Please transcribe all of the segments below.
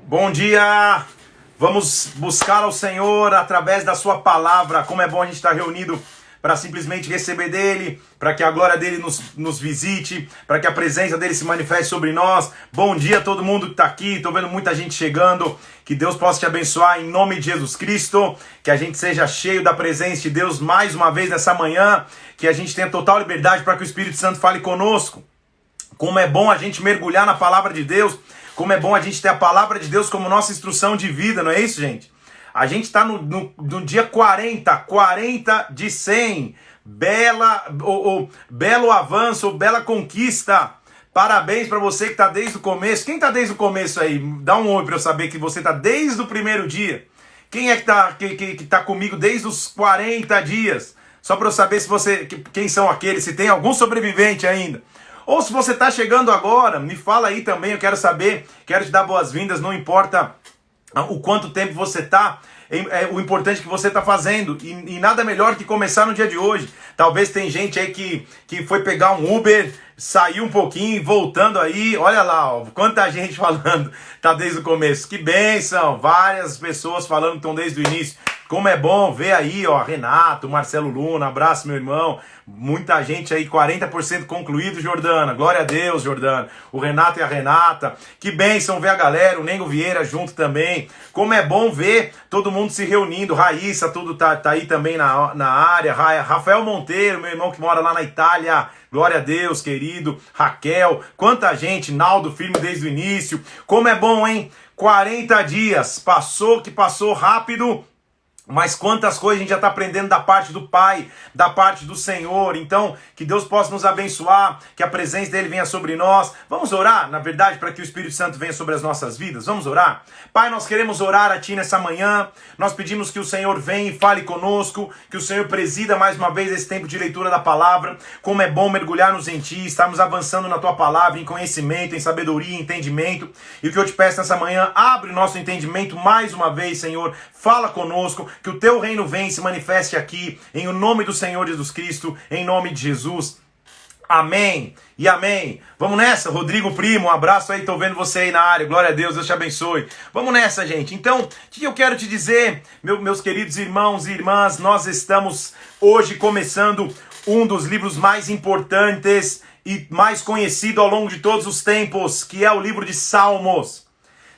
Bom dia! Vamos buscar ao Senhor através da sua palavra. Como é bom a gente estar reunido para simplesmente receber dele, para que a glória dele nos visite, para que a presença dele se manifeste sobre nós. Bom dia a todo mundo que está aqui, estou vendo muita gente chegando. Que Deus possa te abençoar em nome de Jesus Cristo, que a gente seja cheio da presença de Deus mais uma vez nessa manhã, que a gente tenha total liberdade para que o Espírito Santo fale conosco. Como é bom a gente mergulhar na palavra de Deus, como é bom a gente ter a palavra de Deus como nossa instrução de vida, não é isso, gente? A gente está no dia 40 de 100, belo avanço, bela conquista. Parabéns para você que está desde o começo. Quem está desde o começo aí? Dá um oi para eu saber que você está desde o primeiro dia. Quem é que tá comigo desde os 40 dias? Só para eu saber se você, quem são aqueles, se tem algum sobrevivente ainda. Ou se você está chegando agora, me fala aí também, eu quero saber, quero te dar boas-vindas, não importa o quanto tempo você está, o importante que você está fazendo, e nada melhor que começar no dia de hoje. Talvez tem gente aí que foi pegar um Uber, saiu um pouquinho, voltando aí, olha lá, ó, quanta gente falando, tá desde o começo, que bênção, várias pessoas falando que estão desde o início. Como é bom ver aí, ó, Renato, Marcelo Luna, abraço meu irmão, muita gente aí, 40% concluído, Jordana, glória a Deus, Jordana, o Renato e a Renata, que bênção ver a galera, o Nengo Vieira junto também, como é bom ver todo mundo se reunindo, Raíssa, tudo tá aí também na área, Rafael Monteiro, meu irmão que mora lá na Itália, glória a Deus, querido, Raquel, quanta gente, Naldo firme desde o início, como é bom, hein, 40 dias, passou rápido. Mas quantas coisas a gente já está aprendendo da parte do Pai, da parte do Senhor. Então, que Deus possa nos abençoar, que a presença dele venha sobre nós. Vamos orar, na verdade, para que o Espírito Santo venha sobre as nossas vidas. Vamos orar? Pai, nós queremos orar a Ti nessa manhã. Nós pedimos que o Senhor venha e fale conosco, que o Senhor presida mais uma vez esse tempo de leitura da palavra. Como é bom mergulharmos em Ti, estarmos avançando na Tua palavra, em conhecimento, em sabedoria, em entendimento. E o que eu te peço nessa manhã, abre o nosso entendimento mais uma vez, Senhor. Fala conosco, que o Teu reino venha e se manifeste aqui, em o nome do Senhor Jesus Cristo, em nome de Jesus. Amém e amém. Vamos nessa, Rodrigo Primo, um abraço aí, tô vendo você aí na área, glória a Deus, Deus te abençoe. Vamos nessa, gente. Então, o que eu quero te dizer, meus queridos irmãos e irmãs, nós estamos hoje começando um dos livros mais importantes e mais conhecido ao longo de todos os tempos, que é o livro de Salmos.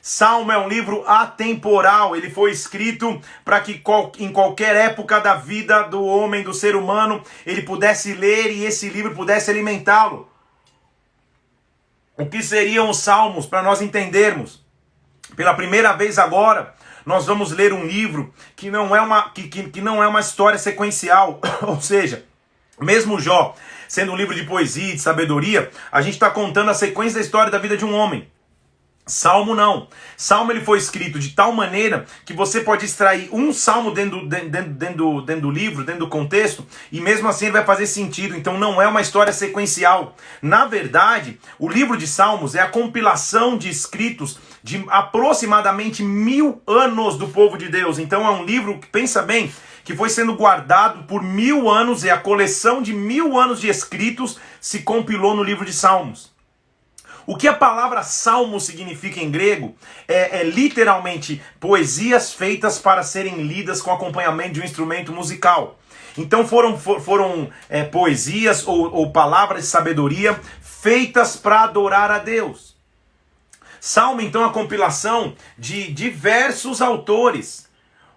Salmo é um livro atemporal, ele foi escrito para que em qualquer época da vida do homem, do ser humano, ele pudesse ler e esse livro pudesse alimentá-lo. O que seriam os salmos, para nós entendermos? Pela primeira vez agora, nós vamos ler um livro que não é uma história sequencial, ou seja, mesmo Jó sendo um livro de poesia e de sabedoria, a gente está contando a sequência da história da vida de um homem. Salmo não. Salmo ele foi escrito de tal maneira que você pode extrair um salmo dentro do livro, dentro do contexto, e mesmo assim ele vai fazer sentido. Então não é uma história sequencial. Na verdade, o livro de Salmos é a compilação de escritos de aproximadamente 1000 anos do povo de Deus. Então é um livro que, pensa bem, que foi sendo guardado por 1000 anos, e a coleção de 1000 anos de escritos se compilou no livro de Salmos. O que a palavra salmo significa em grego é literalmente poesias feitas para serem lidas com acompanhamento de um instrumento musical. Então foram poesias ou palavras de sabedoria feitas para adorar a Deus. Salmo então é a compilação de diversos autores.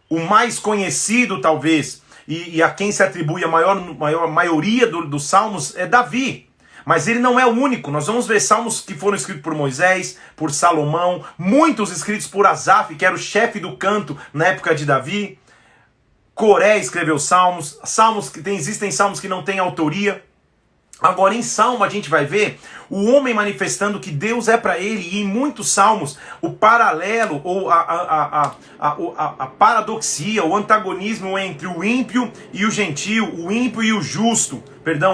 O mais conhecido talvez, e a quem se atribui a maioria dos salmos é Davi. Mas ele não é o único. Nós vamos ver salmos que foram escritos por Moisés, por Salomão, muitos escritos por Asaf, que era o chefe do canto na época de Davi. Coré escreveu salmos, existem salmos que não têm autoria. Agora em Salmo a gente vai ver o homem manifestando que Deus é para ele, e em muitos salmos o paralelo ou a paradoxia, o antagonismo entre o ímpio e o gentil, o ímpio e o justo,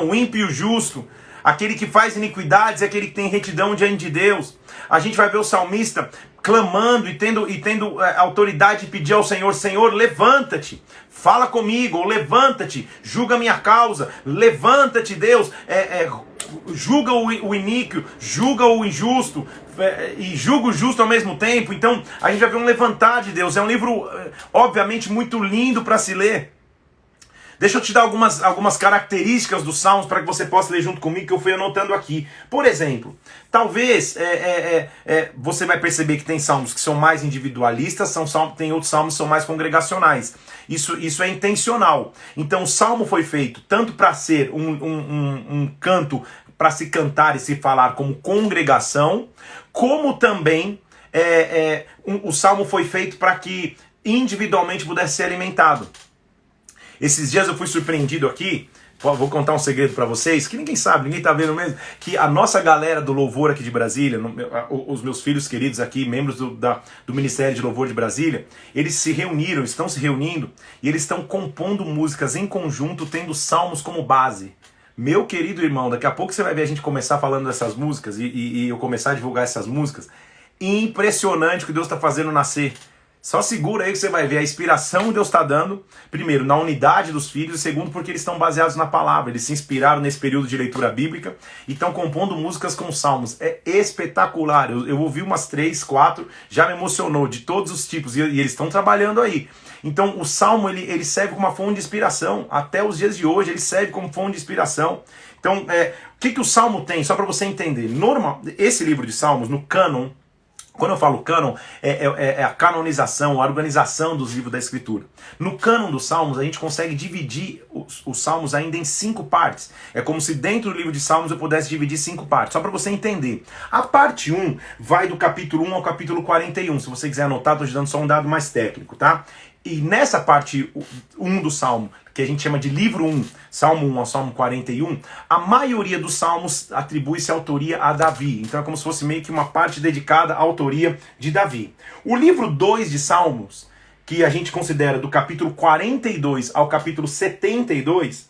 o ímpio e o justo, aquele que faz iniquidades e aquele que tem retidão diante de Deus. A gente vai ver o salmista clamando e tendo autoridade de pedir ao Senhor: Senhor, levanta-te, fala comigo, ou levanta-te, julga a minha causa, levanta-te, Deus, julga o iníquo, julga o injusto e julga o justo ao mesmo tempo. Então a gente vai ver um levantar de Deus. É um livro obviamente muito lindo para se ler. Deixa eu te dar algumas características dos Salmos para que você possa ler junto comigo, que eu fui anotando aqui. Por exemplo, talvez você vai perceber que tem salmos que são mais individualistas, tem outros salmos que são mais congregacionais. Isso é intencional. Então o salmo foi feito tanto para ser um canto, para se cantar e se falar como congregação, como também o salmo foi feito para que individualmente pudesse ser alimentado. Esses dias eu fui surpreendido aqui, vou contar um segredo para vocês, que ninguém sabe, ninguém tá vendo mesmo, que a nossa galera do Louvor aqui de Brasília, os meus filhos queridos aqui, membros do Ministério de Louvor de Brasília, eles se reuniram, estão se reunindo, e eles estão compondo músicas em conjunto, tendo salmos como base. Meu querido irmão, daqui a pouco você vai ver a gente começar falando dessas músicas, e eu começar a divulgar essas músicas. Impressionante o que Deus está fazendo nascer. Só segura aí que você vai ver a inspiração que Deus está dando, primeiro, na unidade dos filhos, e segundo, porque eles estão baseados na palavra. Eles se inspiraram nesse período de leitura bíblica e estão compondo músicas com salmos. É espetacular. Eu ouvi umas 3, 4, já me emocionou, de todos os tipos, e eles estão trabalhando aí. Então, o salmo, ele serve como uma fonte de inspiração. Até os dias de hoje, ele serve como fonte de inspiração. Então, o que o salmo tem? Só para você entender. Esse livro de salmos, no cânon, quando eu falo cânon, é a canonização, a organização dos livros da Escritura. No cânon dos Salmos, a gente consegue dividir os Salmos ainda em 5 partes. É como se dentro do livro de Salmos eu pudesse dividir 5 partes, só para você entender. A parte 1 vai do capítulo 1 ao capítulo 41. Se você quiser anotar, estou te dando só um dado mais técnico, tá? E nessa parte 1 do Salmo, que a gente chama de livro 1, Salmo 1 ao Salmo 41, a maioria dos salmos atribui-se autoria a Davi. Então é como se fosse meio que uma parte dedicada à autoria de Davi. O livro 2 de Salmos, que a gente considera do capítulo 42 ao capítulo 72,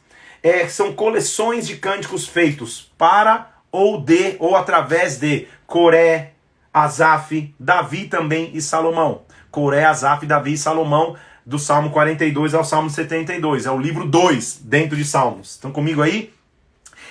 são coleções de cânticos feitos para ou através de Coré, Asaf, Davi também e Salomão. Coré, Asaf, Davi e Salomão, do Salmo 42 ao Salmo 72. É o livro 2 dentro de Salmos. Estão comigo aí?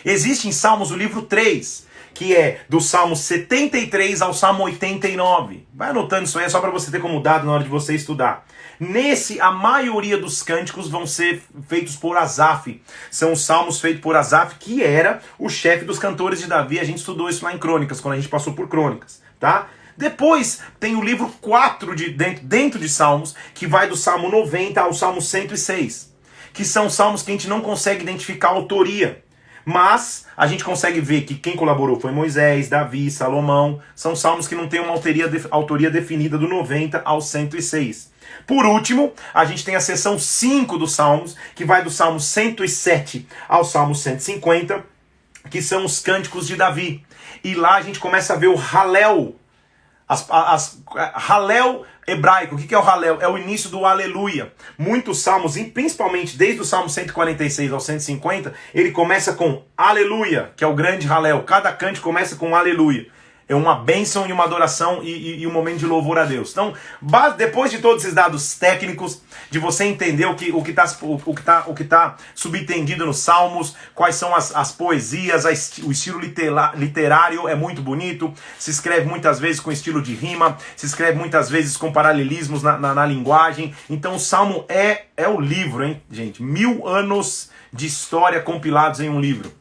Existe em Salmos o livro 3, que é do Salmo 73 ao Salmo 89. Vai anotando isso aí, é só para você ter como dado na hora de você estudar. Nesse, a maioria dos cânticos vão ser feitos por Asaf. São os salmos feitos por Asaf, que era o chefe dos cantores de Davi. A gente estudou isso lá em Crônicas, quando a gente passou por Crônicas, tá? Depois tem o livro 4 dentro de Salmos, que vai do Salmo 90 ao Salmo 106, que são salmos que a gente não consegue identificar a autoria, mas a gente consegue ver que quem colaborou foi Moisés, Davi, Salomão. São salmos que não tem uma autoria definida do 90 ao 106. Por último, a gente tem a seção 5 dos Salmos, que vai do Salmo 107 ao Salmo 150, que são os cânticos de Davi. E lá a gente começa a ver o Halel, Halel hebraico. O que é o Halel? É o início do Aleluia. Muitos salmos, e principalmente desde o Salmo 146 ao 150, ele começa com Aleluia, que é o grande Halel. Cada cântico começa com Aleluia. É uma bênção e uma adoração e um momento de louvor a Deus. Então, depois de todos esses dados técnicos, de você entender o que tá subtendido nos Salmos, quais são as poesias, o estilo literário é muito bonito, se escreve muitas vezes com estilo de rima, se escreve muitas vezes com paralelismos na linguagem. Então o Salmo é o livro, hein, gente? 1000 anos de história compilados em um livro.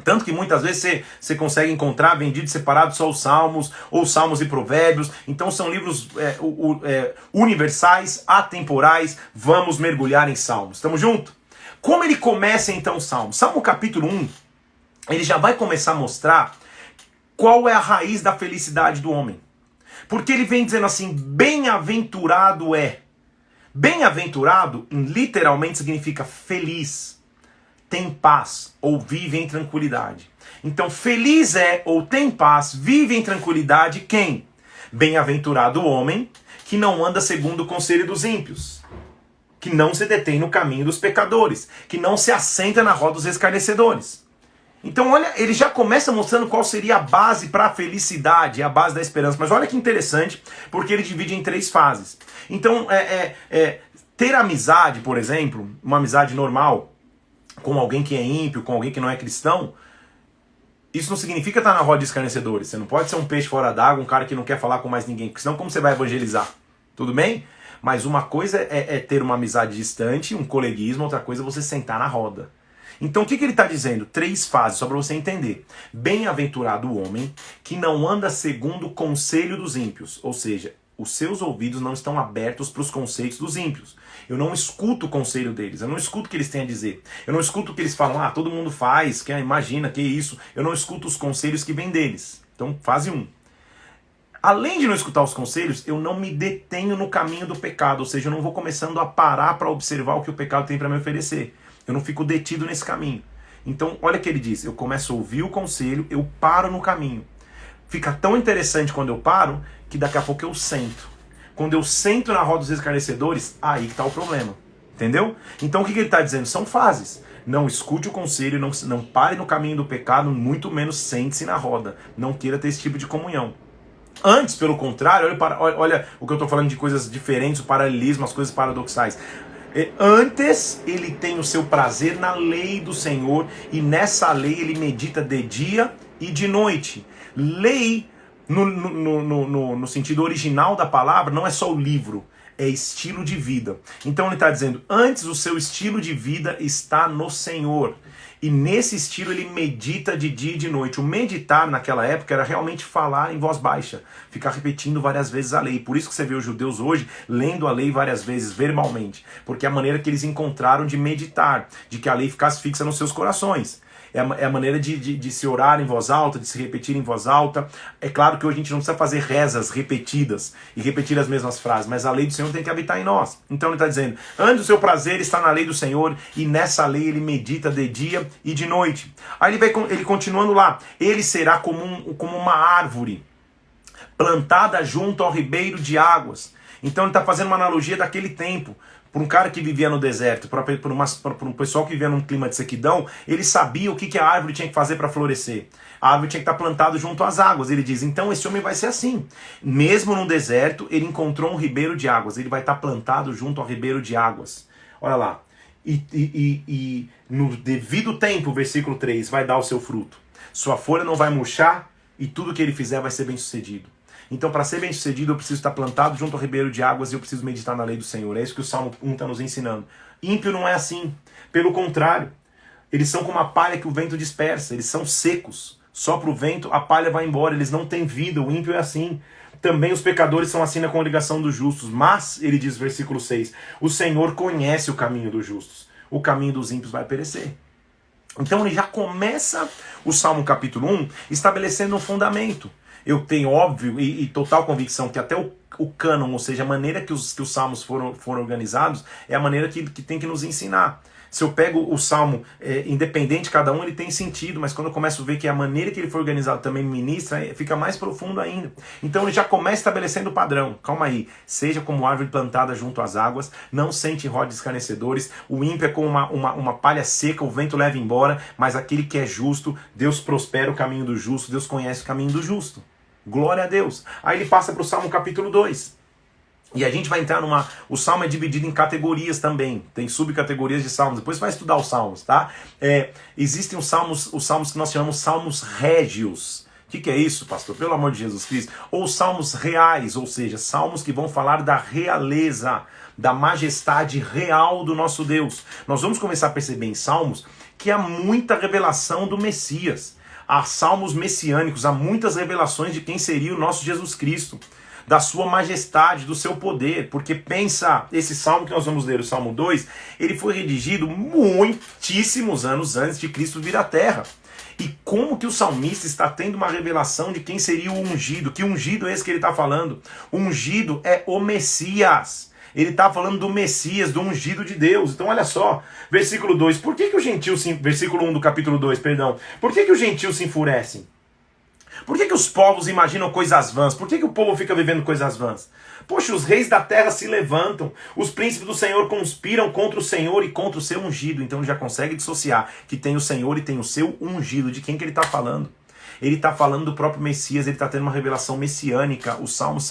Tanto que muitas vezes você consegue encontrar vendido separado só os Salmos, ou Salmos e Provérbios. Então são livros universais, atemporais. Vamos mergulhar em Salmos. Estamos juntos? Como ele começa então o Salmo? Salmo capítulo 1, ele já vai começar a mostrar qual é a raiz da felicidade do homem. Porque ele vem dizendo assim, bem-aventurado é. Bem-aventurado literalmente significa feliz, tem paz ou vive em tranquilidade. Então feliz é ou tem paz, vive em tranquilidade quem? Bem-aventurado o homem que não anda segundo o conselho dos ímpios, que não se detém no caminho dos pecadores, que não se assenta na roda dos escarnecedores. Então olha, ele já começa mostrando qual seria a base para a felicidade, a base da esperança. Mas olha que interessante, porque ele divide em 3 fases. Então ter amizade, por exemplo, uma amizade normal, com alguém que é ímpio, com alguém que não é cristão, Isso não significa estar na roda de escarnecedores. Você não pode ser um peixe fora d'água, um cara que não quer falar com mais ninguém, porque senão como você vai evangelizar? Tudo bem? Mas uma coisa é ter uma amizade distante, um coleguismo, outra coisa é você sentar na roda. Então o que ele está dizendo? 3 fases, só para você entender. Bem-aventurado o homem que não anda segundo o conselho dos ímpios. Ou seja, os seus ouvidos não estão abertos para os conceitos dos ímpios. Eu não escuto o conselho deles, eu não escuto o que eles têm a dizer. Eu não escuto o que eles falam, todo mundo faz, imagina, que isso. Eu não escuto os conselhos que vêm deles. Então, fase 1. Além de não escutar os conselhos, eu não me detenho no caminho do pecado. Ou seja, eu não vou começando a parar para observar o que o pecado tem para me oferecer. Eu não fico detido nesse caminho. Então, olha o que ele diz. Eu começo a ouvir o conselho, eu paro no caminho. Fica tão interessante quando eu paro, que daqui a pouco eu sento. Quando eu sento na roda dos escarnecedores, aí que está o problema. Entendeu? Então, o que ele está dizendo? São fases. Não escute o conselho, não pare no caminho do pecado, muito menos sente-se na roda. Não queira ter esse tipo de comunhão. Antes, pelo contrário, olha o que eu estou falando de coisas diferentes, o paralelismo, as coisas paradoxais. Antes ele tem o seu prazer na lei do Senhor e nessa lei ele medita de dia e de noite. Lei, no sentido original da palavra, não é só o livro, é estilo de vida. Então ele está dizendo, antes o seu estilo de vida está no Senhor. E nesse estilo ele medita de dia e de noite. O meditar naquela época era realmente falar em voz baixa, ficar repetindo várias vezes a lei. Por isso que você vê os judeus hoje lendo a lei várias vezes, verbalmente. Porque é a maneira que eles encontraram de meditar, de que a lei ficasse fixa nos seus corações. É a maneira de se orar em voz alta, de se repetir em voz alta. É claro que hoje a gente não precisa fazer rezas repetidas e repetir as mesmas frases, mas a lei do Senhor tem que habitar em nós. Então ele está dizendo, antes o seu prazer está na lei do Senhor e nessa lei ele medita de dia e de noite. Aí ele continuando lá, ele será como uma árvore plantada junto ao ribeiro de águas. Então ele está fazendo uma analogia daquele tempo. Para um cara que vivia no deserto, para um pessoal que vivia num clima de sequidão, ele sabia o que a árvore tinha que fazer para florescer. A árvore tinha que estar plantada junto às águas. Ele diz, então esse homem vai ser assim. Mesmo no deserto, ele encontrou um ribeiro de águas. Ele vai estar plantado junto ao ribeiro de águas. Olha lá. E no devido tempo, versículo 3, vai dar o seu fruto. Sua folha não vai murchar e tudo que ele fizer vai ser bem sucedido. Então, para ser bem sucedido, eu preciso estar plantado junto ao ribeiro de águas e eu preciso meditar na lei do Senhor. É isso que o Salmo 1 está nos ensinando. Ímpio não é assim. Pelo contrário, eles são como a palha que o vento dispersa. Eles são secos. Sopra o vento, a palha vai embora. Eles não têm vida. O ímpio é assim. Também os pecadores são assim na congregação dos justos. Mas, ele diz, versículo 6, o Senhor conhece o caminho dos justos. O caminho dos ímpios vai perecer. Então, ele já começa o Salmo capítulo 1 estabelecendo um fundamento. Eu tenho óbvio e total convicção que até o cânon, ou seja, a maneira que os salmos foram organizados, é a maneira que tem que nos ensinar. Se eu pego o salmo independente de cada um, ele tem sentido, mas quando eu começo a ver que a maneira que ele foi organizado também ministra, fica mais profundo ainda. Então ele já começa estabelecendo o padrão. Calma aí, seja como árvore plantada junto às águas, não sente roda de escarnecedores, o ímpio é como uma palha seca, o vento leva embora, mas aquele que é justo, Deus prospera o caminho do justo, Deus conhece o caminho do justo. Glória a Deus. Aí ele passa para o Salmo capítulo 2. E a gente vai entrar o Salmo é dividido em categorias também. Tem subcategorias de salmos. Depois você vai estudar os salmos, tá? Existem os salmos que nós chamamos salmos régios. O que é isso, pastor? Pelo amor de Jesus Cristo. Ou salmos reais, ou seja, salmos que vão falar da realeza, da majestade real do nosso Deus. Nós vamos começar a perceber em salmos que há muita revelação do Messias. Há salmos messiânicos, há muitas revelações de quem seria o nosso Jesus Cristo, da sua majestade, do seu poder, porque pensa, esse salmo que nós vamos ler, o Salmo 2, ele foi redigido muitíssimos anos antes de Cristo vir à Terra. E como que o salmista está tendo uma revelação de quem seria o ungido? Que ungido é esse que ele está falando? O ungido é o Messias. Ele está falando do Messias, do ungido de Deus. Então olha só, versículo 2. Por que o gentio versículo 1 do capítulo 2, perdão. Por que os gentios se enfurecem? Por que os povos imaginam coisas vãs? Por que o povo fica vivendo coisas vãs? Poxa, os reis da terra se levantam. Os príncipes do Senhor conspiram contra o Senhor e contra o seu ungido. Então ele já consegue dissociar que tem o Senhor e tem o seu ungido. De quem que ele está falando? Ele está falando do próprio Messias, ele está tendo uma revelação messiânica. Os salmos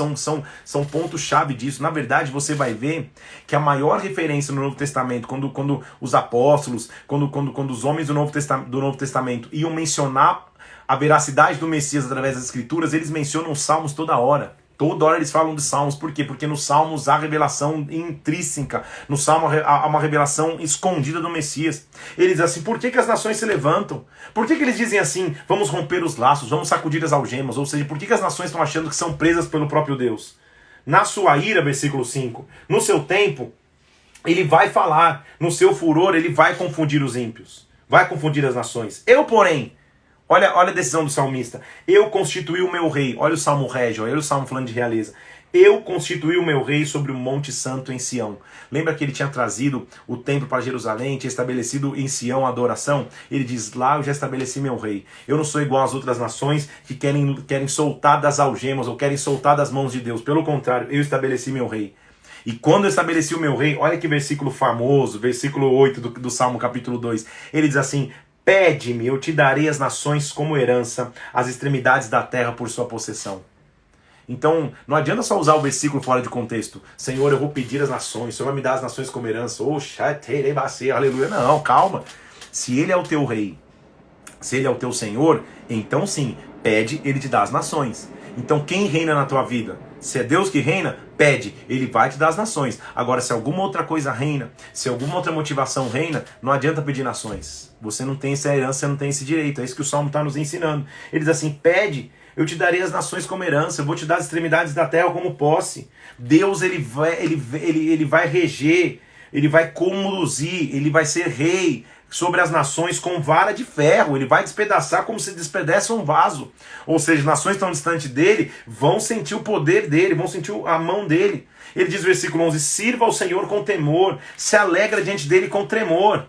são pontos-chave disso. Na verdade, você vai ver que a maior referência no Novo Testamento, quando os apóstolos, quando os homens do Novo Testamento iam mencionar a veracidade do Messias através das Escrituras, eles mencionam os Salmos toda hora. Toda hora eles falam de Salmos. Por quê? Porque nos Salmos há revelação intrínseca. No Salmo há uma revelação escondida do Messias. Eles dizem assim, por que as nações se levantam? Por que eles dizem assim, vamos romper os laços, vamos sacudir as algemas? Ou seja, por que as nações estão achando que são presas pelo próprio Deus? Na sua ira, versículo 5, no seu tempo, ele vai falar, no seu furor, ele vai confundir os ímpios. Vai confundir as nações. Eu, porém, olha a decisão do salmista. Eu constituí o meu rei. Olha o salmo régio, olha o salmo falando de realeza. Eu constituí o meu rei sobre o monte santo em Sião. Lembra que ele tinha trazido o templo para Jerusalém, tinha estabelecido em Sião a adoração? Ele diz, lá eu já estabeleci meu rei. Eu não sou igual às outras nações que querem soltar das algemas ou querem soltar das mãos de Deus. Pelo contrário, eu estabeleci meu rei. E quando eu estabeleci o meu rei, olha que versículo famoso, versículo 8 do Salmo capítulo 2. Ele diz assim, pede-me, eu te darei as nações como herança, as extremidades da terra por sua possessão. Então, não adianta só usar o versículo fora de contexto. Senhor, eu vou pedir as nações, o Senhor vai me dar as nações como herança. Aleluia. Não, calma. Se ele é o teu rei, se ele é o teu Senhor, então sim, pede, ele te dá as nações. Então quem reina na tua vida? Se é Deus que reina, pede, ele vai te dar as nações. Agora, se alguma outra coisa reina, se alguma outra motivação reina, não adianta pedir nações. Você não tem essa herança, você não tem esse direito. É isso que o Salmo está nos ensinando. Ele diz assim, pede, eu te darei as nações como herança, eu vou te dar as extremidades da terra como posse. Deus, ele vai reger, ele vai conduzir, ele vai ser rei sobre as nações com vara de ferro. Ele vai despedaçar como se despedaça um vaso. Ou seja, nações tão distantes dele vão sentir o poder dele, vão sentir a mão dele. Ele diz no versículo 11, sirva ao Senhor com temor, se alegra diante dele com tremor.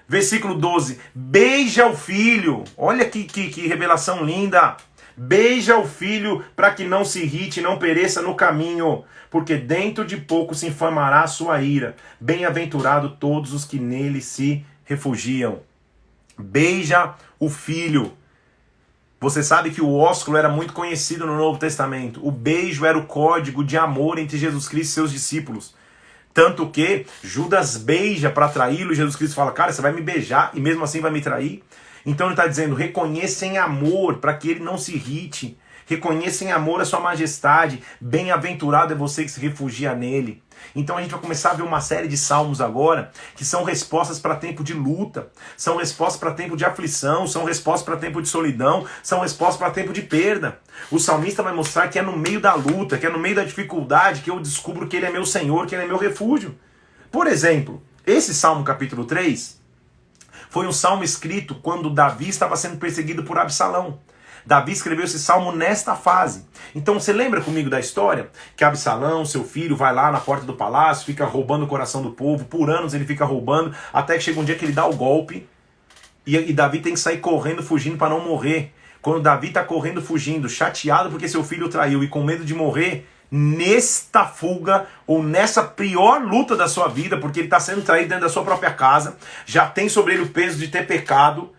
Versículo 12, beija o filho. Olha que revelação linda. Beija o filho para que não se irrite e não pereça no caminho, porque dentro de pouco se inflamará a sua ira. Bem-aventurado todos os que nele se refugiam. Beija o filho. Você sabe que o ósculo era muito conhecido no Novo Testamento. O beijo era o código de amor entre Jesus Cristo e seus discípulos. Tanto que Judas beija para traí-lo e Jesus Cristo fala, cara, você vai me beijar e mesmo assim vai me trair? Então ele está dizendo, reconheça em amor para que ele não se irrite. Reconheça em amor a sua majestade. Bem-aventurado é você que se refugia nele. Então a gente vai começar a ver uma série de salmos agora que são respostas para tempo de luta, são respostas para tempo de aflição, são respostas para tempo de solidão, são respostas para tempo de perda. O salmista vai mostrar que é no meio da luta, que é no meio da dificuldade que eu descubro que ele é meu Senhor, que ele é meu refúgio. Por exemplo, esse Salmo capítulo 3 foi um salmo escrito quando Davi estava sendo perseguido por Absalão. Davi escreveu esse salmo nesta fase. Então você lembra comigo da história? Que Absalão, seu filho, vai lá na porta do palácio, fica roubando o coração do povo, por anos ele fica roubando, até que chega um dia que ele dá o golpe, e Davi tem que sair correndo, fugindo para não morrer. Quando Davi está correndo, fugindo, chateado porque seu filho o traiu e com medo de morrer, nesta fuga, ou nessa pior luta da sua vida, porque ele está sendo traído dentro da sua própria casa, já tem sobre ele o peso de ter pecado,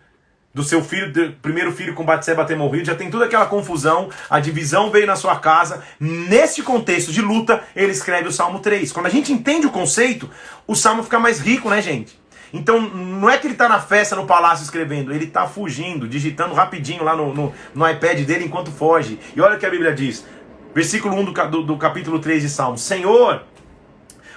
do seu filho, do primeiro filho com Batseba ter morrido, já tem toda aquela confusão, a divisão veio na sua casa. Neste contexto de luta, ele escreve o Salmo 3. Quando a gente entende o conceito, o Salmo fica mais rico, né, gente? Então, não é que ele está na festa, no palácio escrevendo, ele está fugindo, digitando rapidinho lá no iPad dele enquanto foge. E olha o que a Bíblia diz, versículo 1 do capítulo 3 de Salmo. Senhor,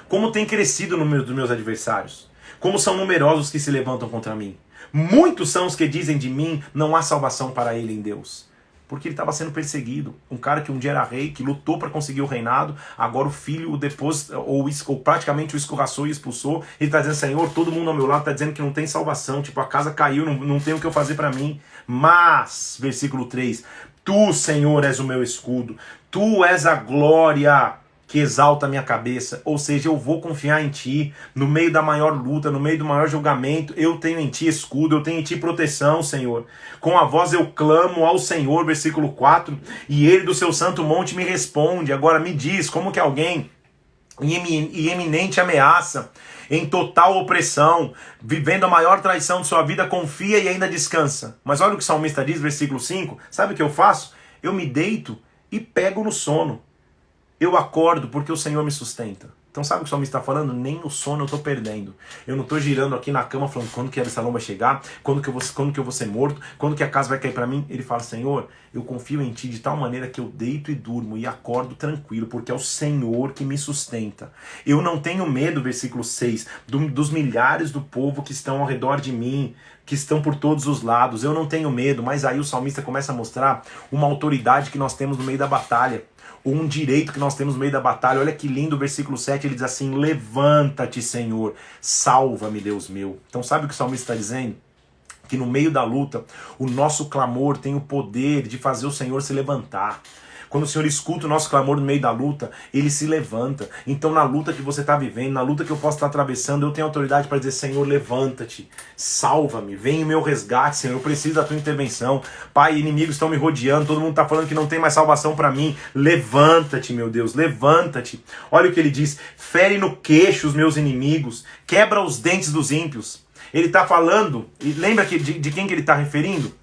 como tem crescido o número dos meus adversários, como são numerosos que se levantam contra mim. Muitos são os que dizem de mim, não há salvação para ele em Deus. Porque ele estava sendo perseguido. Um cara que um dia era rei, que lutou para conseguir o reinado, agora o filho o depois, ou praticamente o escorraçou e expulsou. Ele está dizendo, Senhor, todo mundo ao meu lado está dizendo que não tem salvação, tipo, a casa caiu, não tem o que eu fazer para mim. Mas, versículo 3, Tu, Senhor, és o meu escudo, Tu és a glória que exalta a minha cabeça, ou seja, eu vou confiar em Ti, no meio da maior luta, no meio do maior julgamento, eu tenho em Ti escudo, eu tenho em Ti proteção, Senhor. Com a voz eu clamo ao Senhor, versículo 4, e Ele do seu santo monte me responde. Agora me diz, como que alguém em eminente ameaça, em total opressão, vivendo a maior traição de sua vida, confia e ainda descansa? Mas olha o que o salmista diz, versículo 5, sabe o que eu faço? Eu me deito e pego no sono. Eu acordo porque o Senhor me sustenta. Então sabe o que o salmista está falando? Nem o sono eu estou perdendo. Eu não estou girando aqui na cama falando quando que Absalão vai chegar, quando que eu vou ser morto, quando que a casa vai cair para mim. Ele fala, Senhor, eu confio em Ti de tal maneira que eu deito e durmo e acordo tranquilo, porque é o Senhor que me sustenta. Eu não tenho medo, versículo 6, dos milhares do povo que estão ao redor de mim, que estão por todos os lados. Eu não tenho medo, mas aí o salmista começa a mostrar uma autoridade que nós temos no meio da batalha, ou um direito que nós temos no meio da batalha. Olha que lindo o versículo 7, ele diz assim, levanta-te, Senhor, salva-me, Deus meu. Então sabe o que o salmista está dizendo? Que no meio da luta, o nosso clamor tem o poder de fazer o Senhor se levantar. Quando o Senhor escuta o nosso clamor no meio da luta, Ele se levanta. Então na luta que você está vivendo, na luta que eu posso estar atravessando, eu tenho autoridade para dizer, Senhor, levanta-te, salva-me, vem em meu resgate, Senhor, eu preciso da tua intervenção. Pai, inimigos estão me rodeando, todo mundo está falando que não tem mais salvação para mim. Levanta-te, meu Deus, levanta-te. Olha o que ele diz, fere no queixo os meus inimigos, quebra os dentes dos ímpios. Ele está falando, e lembra de quem que ele está referindo?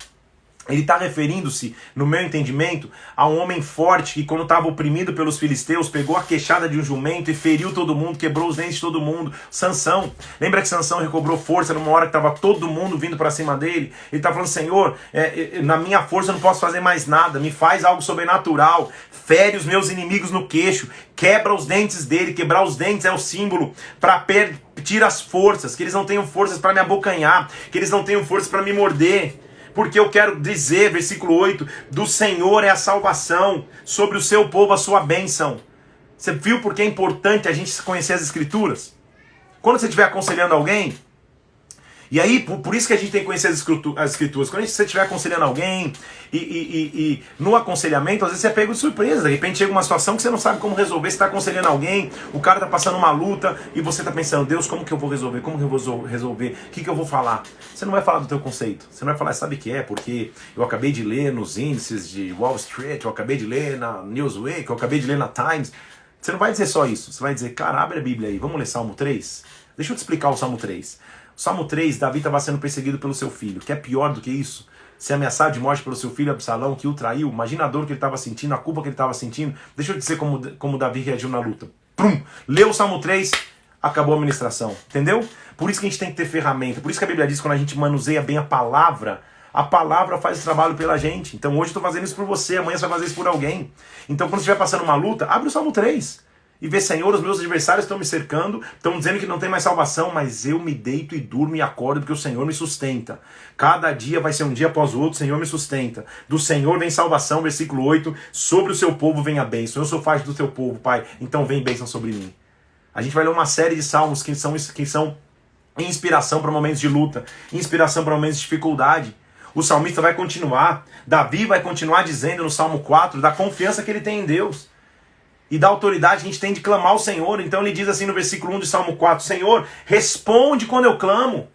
Ele está referindo-se, no meu entendimento, a um homem forte que quando estava oprimido pelos filisteus, pegou a queixada de um jumento e feriu todo mundo, quebrou os dentes de todo mundo. Sansão. Lembra que Sansão recobrou força numa hora que estava todo mundo vindo para cima dele? Ele está falando, Senhor, na minha força eu não posso fazer mais nada, me faz algo sobrenatural, fere os meus inimigos no queixo, quebra os dentes dele. Quebrar os dentes é o símbolo para tira as forças, que eles não tenham forças para me abocanhar, que eles não tenham forças para me morder. Porque eu quero dizer, versículo 8, do Senhor é a salvação, sobre o seu povo a sua bênção. Você viu porque é importante a gente conhecer as Escrituras? Quando você estiver aconselhando alguém, e aí, por isso que a gente tem que conhecer as Escrituras. Quando você estiver aconselhando alguém, e no aconselhamento, às vezes você é pego de surpresa. De repente chega uma situação que você não sabe como resolver. Você está aconselhando alguém, o cara está passando uma luta, e você está pensando, Deus, como que eu vou resolver? Como que eu vou resolver? O que eu vou falar? Você não vai falar do teu conceito. Você não vai falar, sabe o que é? Porque eu acabei de ler nos índices de Wall Street, eu acabei de ler na Newsweek, eu acabei de ler na Times. Você não vai dizer só isso. Você vai dizer, cara, abre a Bíblia aí, vamos ler Salmo 3? Deixa eu te explicar o Salmo 3. Salmo 3, Davi estava sendo perseguido pelo seu filho. Que é pior do que isso? Ser ameaçado de morte pelo seu filho Absalão, que o traiu. Imagina a dor que ele estava sentindo, a culpa que ele estava sentindo. Deixa eu te dizer como Davi reagiu na luta. Prum! Leu o Salmo 3, acabou a ministração. Entendeu? Por isso que a gente tem que ter ferramenta. Por isso que a Bíblia diz que quando a gente manuseia bem a palavra faz o trabalho pela gente. Então hoje eu estou fazendo isso por você, amanhã você vai fazer isso por alguém. Então quando estiver passando uma luta, abre o Salmo 3. E vê, Senhor, os meus adversários estão me cercando, estão dizendo que não tem mais salvação, mas eu me deito e durmo e acordo porque o Senhor me sustenta. Cada dia vai ser um dia após o outro, o Senhor me sustenta. Do Senhor vem salvação, versículo 8, sobre o seu povo vem a bênção. Eu sou parte do teu povo, Pai, então vem bênção sobre mim. A gente vai ler uma série de salmos que são inspiração para momentos de luta, inspiração para momentos de dificuldade. O salmista vai continuar, Davi vai continuar dizendo no Salmo 4 da confiança que ele tem em Deus. E da autoridade que a gente tem de clamar ao Senhor. Então ele diz assim no versículo 1 de Salmo 4, Senhor, responde quando eu clamo.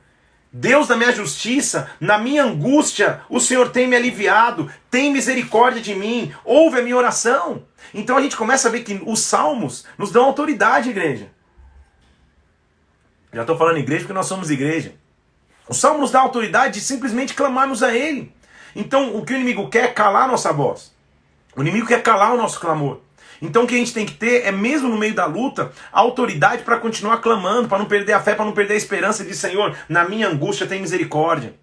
Deus da minha justiça, na minha angústia, o Senhor tem me aliviado, tem misericórdia de mim, ouve a minha oração. Então a gente começa a ver que os salmos nos dão autoridade, igreja. Já estou falando igreja porque nós somos igreja. O salmo nos dá autoridade de simplesmente clamarmos a Ele. Então o que o inimigo quer é calar a nossa voz. O inimigo quer calar o nosso clamor. Então o que a gente tem que ter é, mesmo no meio da luta, a autoridade para continuar clamando, para não perder a fé, para não perder a esperança de Senhor, na minha angústia tem misericórdia.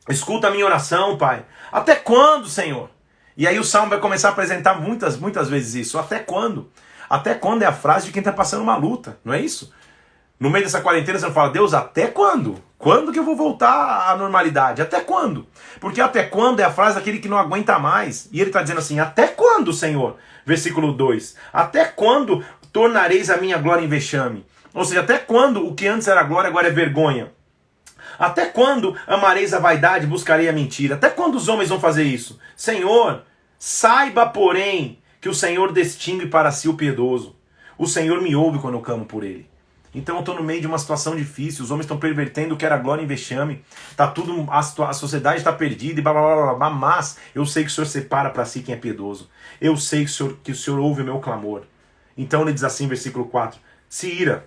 Escuta a minha oração, Pai. Até quando, Senhor? E aí o Salmo vai começar a apresentar muitas vezes isso. Até quando? Até quando é a frase de quem está passando uma luta, não é isso? No meio dessa quarentena você não fala, Deus, até quando? Quando que eu vou voltar à normalidade? Até quando? Porque até quando é a frase daquele que não aguenta mais. E ele está dizendo assim, até quando, Senhor? Versículo 2. Até quando tornareis a minha glória em vexame? Ou seja, até quando o que antes era glória agora é vergonha? Até quando amareis a vaidade e buscarei a mentira? Até quando os homens vão fazer isso? Senhor, saiba, porém, que o Senhor distingue para si o piedoso. O Senhor me ouve quando eu clamo por ele. Então eu estou no meio de uma situação difícil, os homens estão pervertendo o que era glória em vexame, tá tudo, a sociedade está perdida e blá, blá, blá, blá, mas eu sei que o Senhor separa para si quem é piedoso. Eu sei que o Senhor ouve o meu clamor. Então ele diz assim, versículo 4, se ira,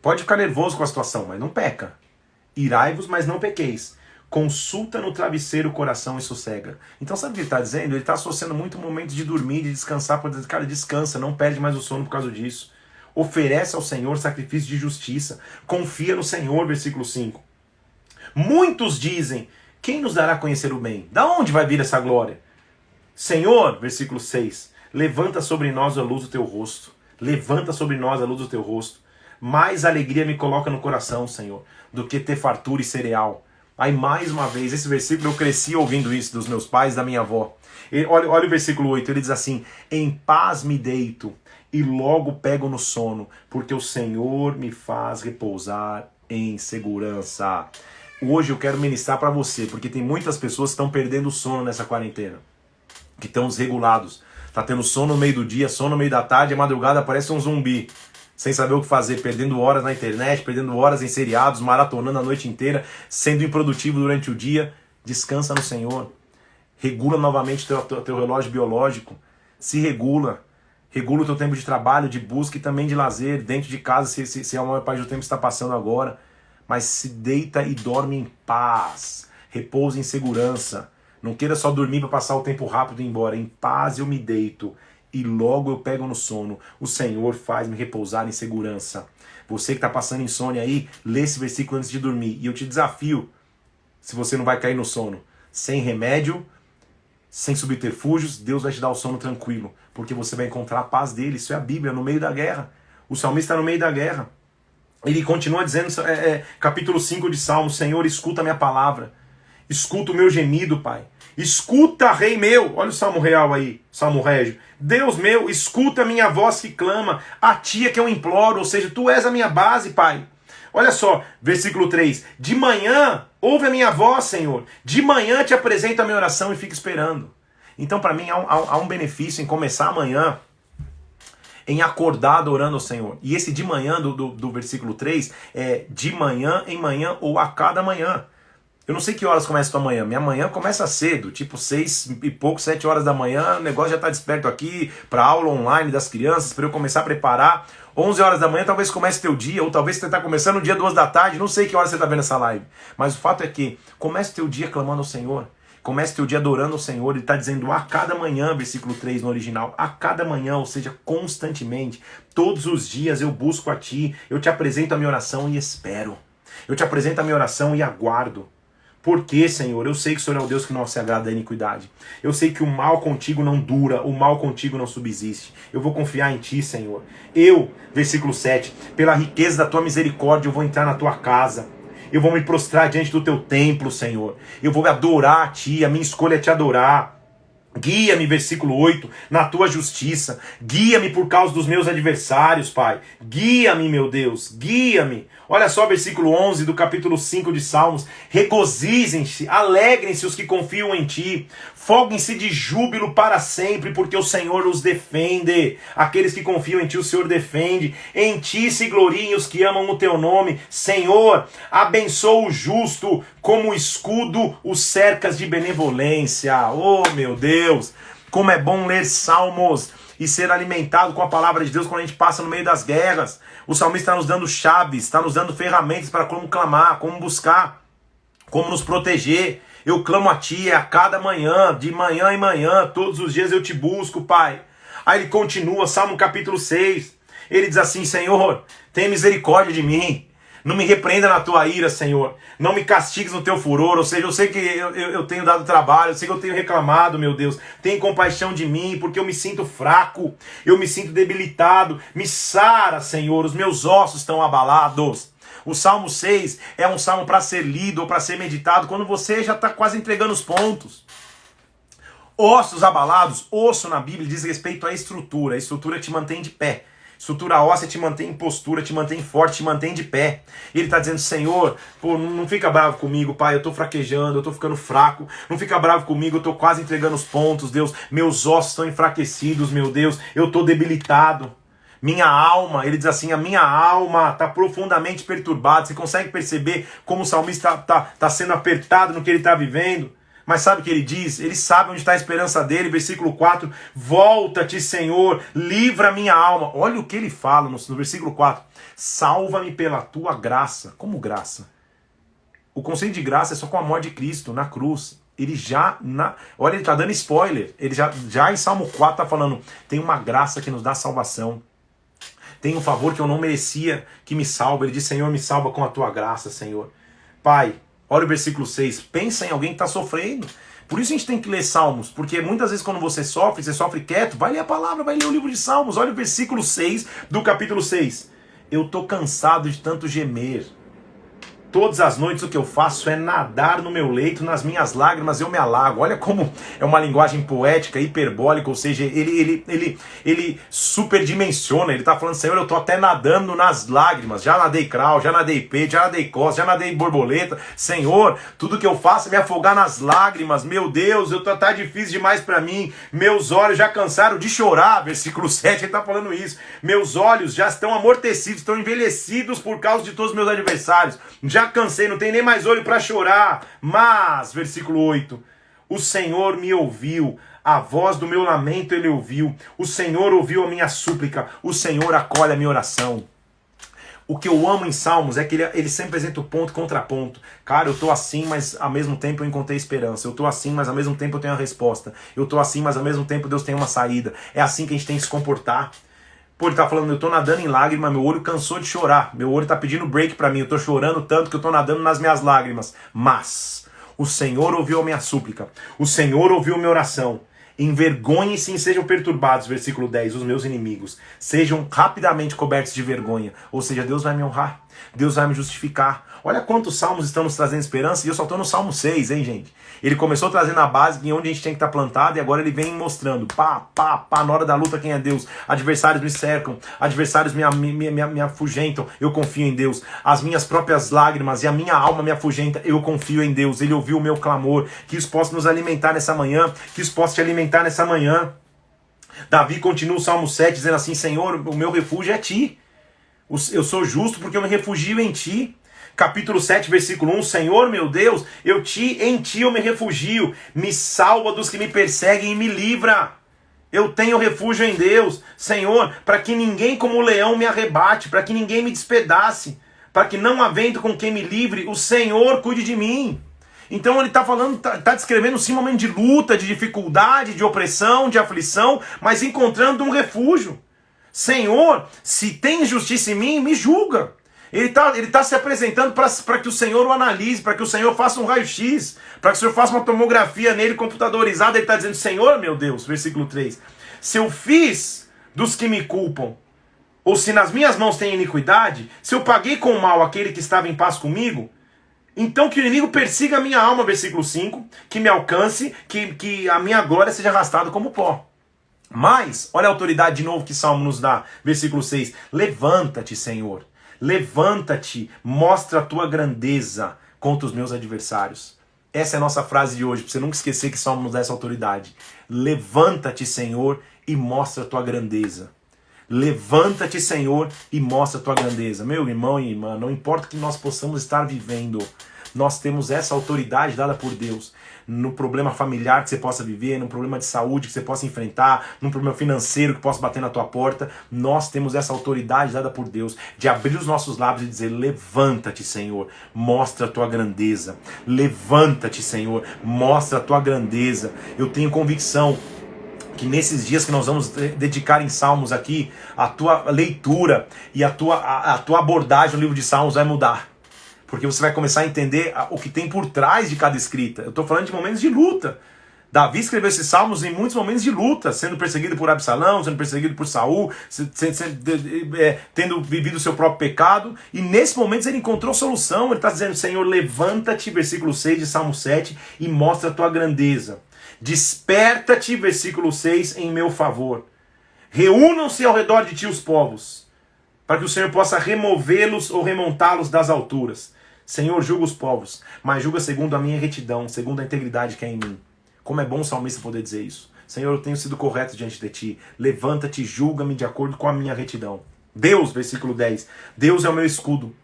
pode ficar nervoso com a situação, mas não peca. Irai-vos, mas não pequeis. Consulta no travesseiro o coração e sossega. Então sabe o que ele está dizendo? Ele está associando muito o momento de dormir, de descansar, para dizer, cara, descansa, não perde mais o sono por causa disso. Oferece ao Senhor sacrifício de justiça. Confia no Senhor, versículo 5. Muitos dizem, quem nos dará a conhecer o bem? Da onde vai vir essa glória? Senhor, versículo 6, levanta sobre nós a luz do teu rosto. Levanta sobre nós a luz do teu rosto. Mais alegria me coloca no coração, Senhor, do que ter fartura e cereal. Aí mais uma vez, esse versículo eu cresci ouvindo isso dos meus pais, da minha avó. Olha o versículo 8, ele diz assim, em paz me deito e logo pego no sono, porque o Senhor me faz repousar em segurança. Hoje eu quero ministrar para você, porque tem muitas pessoas que estão perdendo o sono nessa quarentena, que estão desregulados. Tá tendo sono no meio do dia, sono no meio da tarde, a madrugada parece um zumbi, sem saber o que fazer, perdendo horas na internet, perdendo horas em seriados, maratonando a noite inteira, sendo improdutivo durante o dia. Descansa no Senhor. Regula novamente teu relógio biológico. Se regula. Regula o teu tempo de trabalho, de busca e também de lazer, dentro de casa, se a maior parte do tempo está passando agora. Mas se deita e dorme em paz. Repousa em segurança. Não queira só dormir para passar o tempo rápido e ir embora. Em paz eu me deito e logo eu pego no sono. O Senhor faz-me repousar em segurança. Você que está passando insônia aí, lê esse versículo antes de dormir. E eu te desafio, se você não vai cair no sono, sem remédio, sem subterfúgios, Deus vai te dar o sono tranquilo. Porque você vai encontrar a paz dele. Isso é a Bíblia, no meio da guerra. O salmista está no meio da guerra. Ele continua dizendo, capítulo 5 de Salmos, Senhor, escuta a minha palavra. Escuta o meu gemido, Pai. Escuta, Rei meu. Olha o Salmo Real aí, Salmo Régio. Deus meu, escuta a minha voz que clama. A Ti é que eu imploro. Ou seja, Tu és a minha base, Pai. Olha só, versículo 3. De manhã, ouve a minha voz, Senhor. De manhã te apresento a minha oração e fico esperando. Então, para mim, há um benefício em começar amanhã, em acordar adorando ao Senhor. E esse de manhã do versículo 3 é de manhã em manhã ou a cada manhã. Eu não sei que horas começa a tua manhã. Minha manhã começa cedo, tipo 6 e pouco, 7 horas da manhã. O negócio já está desperto aqui para aula online das crianças, para eu começar a preparar. 11 horas da manhã talvez comece teu dia, ou talvez você está começando o dia 2 da tarde. Não sei que hora você está vendo essa live. Mas o fato é que comece teu dia clamando ao Senhor. Comece teu dia adorando ao Senhor. Ele está dizendo a cada manhã, versículo 3 no original. A cada manhã, ou seja, constantemente. Todos os dias eu busco a Ti. Eu te apresento a minha oração e espero. Eu te apresento a minha oração e aguardo. Porque, Senhor, eu sei que o Senhor é o Deus que não se agrada da iniquidade. Eu sei que o mal contigo não dura, o mal contigo não subsiste. Eu vou confiar em Ti, Senhor. Eu, versículo 7, pela riqueza da Tua misericórdia eu vou entrar na Tua casa. Eu vou me prostrar diante do Teu templo, Senhor. Eu vou adorar a Ti, a minha escolha é Te adorar. Guia-me, versículo 8, na Tua justiça. Guia-me por causa dos meus adversários, Pai. Guia-me, meu Deus, guia-me. Olha só, versículo 11 do capítulo 5 de Salmos. Regozijem-se, alegrem-se os que confiam em Ti. Foguem-se de júbilo para sempre, porque o Senhor os defende. Aqueles que confiam em Ti, o Senhor defende. Em Ti se gloriem os que amam o Teu nome. Senhor, abençoa o justo, como escudo os cercas de benevolência. Oh, meu Deus, como é bom ler Salmos e ser alimentado com a palavra de Deus quando a gente passa no meio das guerras. O salmista está nos dando chaves, está nos dando ferramentas para como clamar, como buscar, como nos proteger. Eu clamo a Ti a cada manhã, de manhã em manhã, todos os dias eu Te busco, Pai. Aí ele continua, Salmo capítulo 6, ele diz assim, Senhor, tem misericórdia de mim. Não me repreenda na Tua ira, Senhor. Não me castigues no Teu furor. Ou seja, eu sei que eu tenho dado trabalho, eu sei que eu tenho reclamado, meu Deus. Tem compaixão de mim, porque eu me sinto fraco. Eu me sinto debilitado. Me sara, Senhor. Os meus ossos estão abalados. O Salmo 6 é um salmo para ser lido ou para ser meditado quando você já está quase entregando os pontos. Ossos abalados, osso na Bíblia diz respeito à estrutura. A estrutura te mantém de pé. Estrutura óssea te mantém em postura, te mantém forte, te mantém de pé. E ele está dizendo, Senhor, pô, não fica bravo comigo, Pai, eu estou fraquejando, eu estou ficando fraco. Não fica bravo comigo, eu estou quase entregando os pontos, Deus. Meus ossos estão enfraquecidos, meu Deus, eu estou debilitado. Minha alma, ele diz assim, a minha alma está profundamente perturbada. Você consegue perceber como o salmista está sendo apertado no que ele está vivendo? Mas sabe o que ele diz? Ele sabe onde está a esperança dele. Versículo 4. Volta-te, Senhor, livra minha alma. Olha o que ele fala no versículo 4. Salva-me pela Tua graça. Como graça? O conceito de graça é só com a morte de Cristo na cruz. Ele já... Olha, ele está dando spoiler. Ele já em Salmo 4 está falando, tem uma graça que nos dá salvação. Tem um favor que eu não merecia que me salva. Ele diz, Senhor, me salva com a tua graça, Senhor. Pai, olha o versículo 6. Pensa em alguém que está sofrendo. Por isso a gente tem que ler Salmos, porque muitas vezes quando você sofre quieto, vai ler a palavra, vai ler o livro de Salmos. Olha o versículo 6 do capítulo 6. Eu estou cansado de tanto gemer. Todas as noites o que eu faço é nadar no meu leito, nas minhas lágrimas eu me alago. Olha como é uma linguagem poética, hiperbólica, ou seja, ele superdimensiona. Ele está falando, Senhor, eu estou até nadando nas lágrimas. Já nadei crawl, já nadei peito, já nadei costa, já nadei borboleta. Senhor, tudo que eu faço é me afogar nas lágrimas. Meu Deus, tá difícil demais para mim. Meus olhos já cansaram de chorar. Versículo 7, ele está falando isso. Meus olhos já estão amortecidos, estão envelhecidos por causa de todos os meus adversários. Já cansei, não tem nem mais olho para chorar. Mas, versículo 8, o Senhor me ouviu, a voz do meu lamento ele ouviu, o Senhor ouviu a minha súplica, o Senhor acolhe a minha oração. O que eu amo em Salmos é que ele sempre apresenta o ponto e contraponto. Cara, eu tô assim, mas ao mesmo tempo eu encontrei esperança. Eu tô assim, mas ao mesmo tempo eu tenho a resposta. Eu tô assim, mas ao mesmo tempo Deus tem uma saída. É assim que a gente tem que se comportar. Pô, ele tá falando, eu tô nadando em lágrimas, meu olho cansou de chorar. Meu olho tá pedindo break pra mim, eu tô chorando tanto que eu tô nadando nas minhas lágrimas. Mas o Senhor ouviu a minha súplica, o Senhor ouviu a minha oração. Envergonhem-se e sejam perturbados, versículo 10, os meus inimigos. Sejam rapidamente cobertos de vergonha. Ou seja, Deus vai me honrar, Deus vai me justificar. Olha quantos salmos estão nos trazendo esperança, e eu só estou no Salmo 6, hein, gente? Ele começou trazendo a base em onde a gente tem que estar plantado, e agora ele vem mostrando, na hora da luta quem é Deus. Adversários me cercam, adversários me afugentam, eu confio em Deus. As minhas próprias lágrimas e a minha alma me afugenta, eu confio em Deus. Ele ouviu o meu clamor, que isso possa nos alimentar nessa manhã, que isso possa te alimentar nessa manhã. Davi continua o Salmo 7 dizendo assim, Senhor, o meu refúgio é ti. Eu sou justo porque eu me refugio em ti. Capítulo 7, versículo 1, Senhor meu Deus, em ti eu me refugio, me salva dos que me perseguem e me livra. Eu tenho refúgio em Deus, Senhor, para que ninguém como o leão me arrebate, para que ninguém me despedace, para que não havendo com quem me livre, o Senhor cuide de mim. Então ele está falando, está descrevendo sim um momento de luta, de dificuldade, de opressão, de aflição, mas encontrando um refúgio. Senhor, se tem justiça em mim, me julga. Ele tá se apresentando para que o Senhor o analise, para que o Senhor faça um raio-x, para que o Senhor faça uma tomografia nele computadorizada. Ele está dizendo, Senhor, meu Deus, versículo 3, se eu fiz dos que me culpam, ou se nas minhas mãos tem iniquidade, se eu paguei com mal aquele que estava em paz comigo, então que o inimigo persiga a minha alma, versículo 5, que me alcance, que a minha glória seja arrastada como pó. Mas, olha a autoridade de novo que Salmo nos dá, versículo 6, levanta-te, Senhor. Levanta-te, mostra a tua grandeza contra os meus adversários. Essa é a nossa frase de hoje, para você nunca esquecer que Salmo nos dá essa autoridade. Levanta-te, Senhor, e mostra a tua grandeza. Levanta-te, Senhor, e mostra a tua grandeza. Meu irmão e irmã, não importa o que nós possamos estar vivendo, nós temos essa autoridade dada por Deus. No problema familiar que você possa viver, no problema de saúde que você possa enfrentar, no problema financeiro que possa bater na tua porta, nós temos essa autoridade dada por Deus de abrir os nossos lábios e dizer, levanta-te, Senhor, mostra a tua grandeza. Levanta-te, Senhor, mostra a tua grandeza. Eu tenho convicção que nesses dias que nós vamos dedicar em Salmos aqui, a tua leitura e a tua abordagem no livro de Salmos vai mudar. Porque você vai começar a entender o que tem por trás de cada escrita. Eu estou falando de momentos de luta. Davi escreveu esses salmos em muitos momentos de luta, sendo perseguido por Absalão, sendo perseguido por Saul, tendo vivido o seu próprio pecado. E nesses momentos ele encontrou solução. Ele está dizendo, Senhor, levanta-te, versículo 6 de Salmo 7, e mostra a tua grandeza. Desperta-te, versículo 6, em meu favor. Reúnam-se ao redor de ti os povos, para que o Senhor possa removê-los ou remontá-los das alturas. Senhor, julga os povos, mas julga segundo a minha retidão, segundo a integridade que é em mim. Como é bom o salmista poder dizer isso. Senhor, eu tenho sido correto diante de ti. Levanta-te, julga-me de acordo com a minha retidão. Deus, versículo 10. Deus é o meu escudo.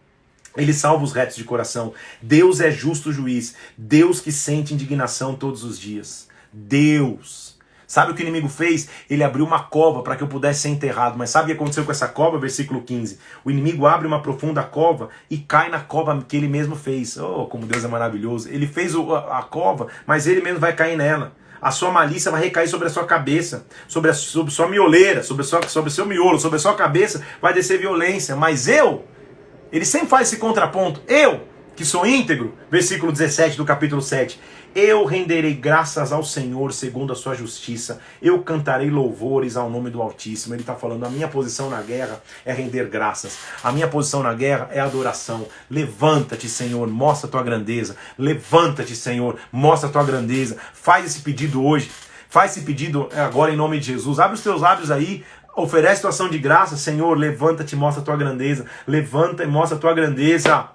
Ele salva os retos de coração. Deus é justo juiz. Deus que sente indignação todos os dias. Deus. Sabe o que o inimigo fez? Ele abriu uma cova para que eu pudesse ser enterrado. Mas sabe o que aconteceu com essa cova? Versículo 15. O inimigo abre uma profunda cova e cai na cova que ele mesmo fez. Oh, como Deus é maravilhoso. Ele fez a cova, mas ele mesmo vai cair nela. A sua malícia vai recair sobre a sua cabeça, sobre a sua mioleira, sobre o seu miolo, sobre a sua cabeça vai descer violência. Mas ele sempre faz esse contraponto. Eu, que sou íntegro, versículo 17 do capítulo 7. Eu renderei graças ao Senhor segundo a sua justiça. Eu cantarei louvores ao nome do Altíssimo. Ele está falando, a minha posição na guerra é render graças. A minha posição na guerra é adoração. Levanta-te, Senhor, mostra a tua grandeza. Levanta-te, Senhor, mostra a tua grandeza. Faz esse pedido hoje. Faz esse pedido agora em nome de Jesus. Abre os teus lábios aí. Oferece tua ação de graça. Senhor, levanta-te, mostra a tua grandeza. Levanta e mostra a tua grandeza.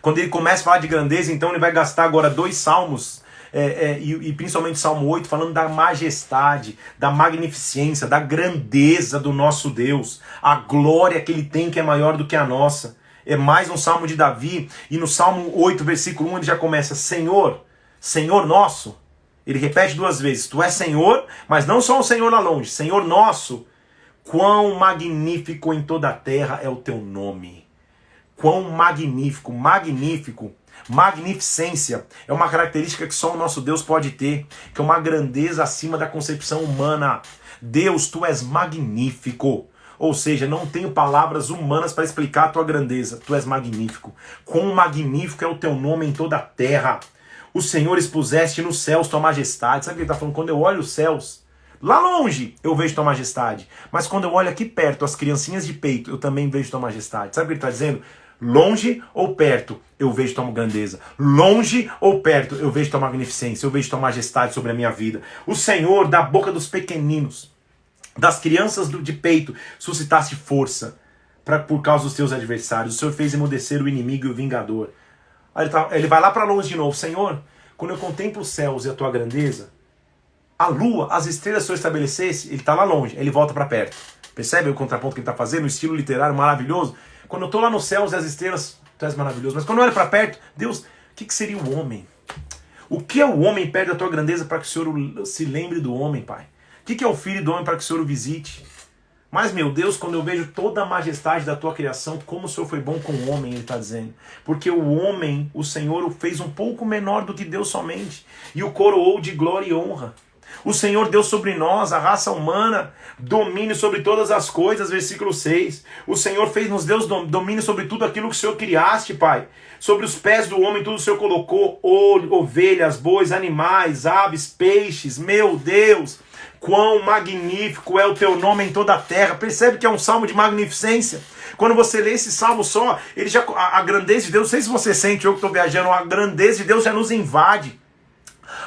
Quando ele começa a falar de grandeza, então ele vai gastar agora 2 salmos, e principalmente o Salmo 8, falando da majestade, da magnificência, da grandeza do nosso Deus, a glória que ele tem que é maior do que a nossa. É mais um salmo de Davi, e no Salmo 8, versículo 1, ele já começa, Senhor, Senhor nosso. Ele repete 2 vezes, tu és Senhor, mas não só o Senhor lá longe, Senhor nosso, quão magnífico em toda a terra é o teu nome. Quão magnífico, magnificência é uma característica que só o nosso Deus pode ter, que é uma grandeza acima da concepção humana. Deus, tu és magnífico. Ou seja, não tenho palavras humanas para explicar a tua grandeza. Tu és magnífico. Quão magnífico é o teu nome em toda a terra. O Senhor expuseste nos céus tua majestade. Sabe o que ele está falando? Quando eu olho os céus, lá longe eu vejo tua majestade. Mas quando eu olho aqui perto, as criancinhas de peito, eu também vejo tua majestade. Sabe o que ele está dizendo? Longe ou perto, eu vejo tua grandeza. Longe ou perto, eu vejo tua magnificência, eu vejo tua majestade sobre a minha vida. O Senhor, da boca dos pequeninos, das crianças de peito, suscitaste força por causa dos teus adversários. O Senhor fez emudecer o inimigo e o vingador. Aí ele vai lá para longe de novo. Senhor, quando eu contemplo os céus e a tua grandeza, a lua, as estrelas se eu estabelecesse, ele está lá longe, ele volta para perto. Percebe o contraponto que ele está fazendo? O estilo literário maravilhoso. Quando eu estou lá nos céus e as estrelas, tu és maravilhoso. Mas quando eu olho para perto, Deus, o que seria o homem? O que é o homem perto da tua grandeza para que o Senhor se lembre do homem, Pai? O que é o filho do homem para que o Senhor o visite? Mas, meu Deus, quando eu vejo toda a majestade da tua criação, como o Senhor foi bom com o homem, ele está dizendo. Porque o homem, o Senhor o fez um pouco menor do que Deus somente. E o coroou de glória e honra. O Senhor deu sobre nós, a raça humana, domínio sobre todas as coisas, versículo 6. O Senhor nos deu domínio sobre tudo aquilo que o Senhor criaste, Pai. Sobre os pés do homem tudo o Senhor colocou, ovelhas, bois, animais, aves, peixes. Meu Deus, quão magnífico é o teu nome em toda a terra. Percebe que é um salmo de magnificência? Quando você lê esse salmo só, a grandeza de Deus, não sei se você sente, eu que estou viajando, a grandeza de Deus já nos invade.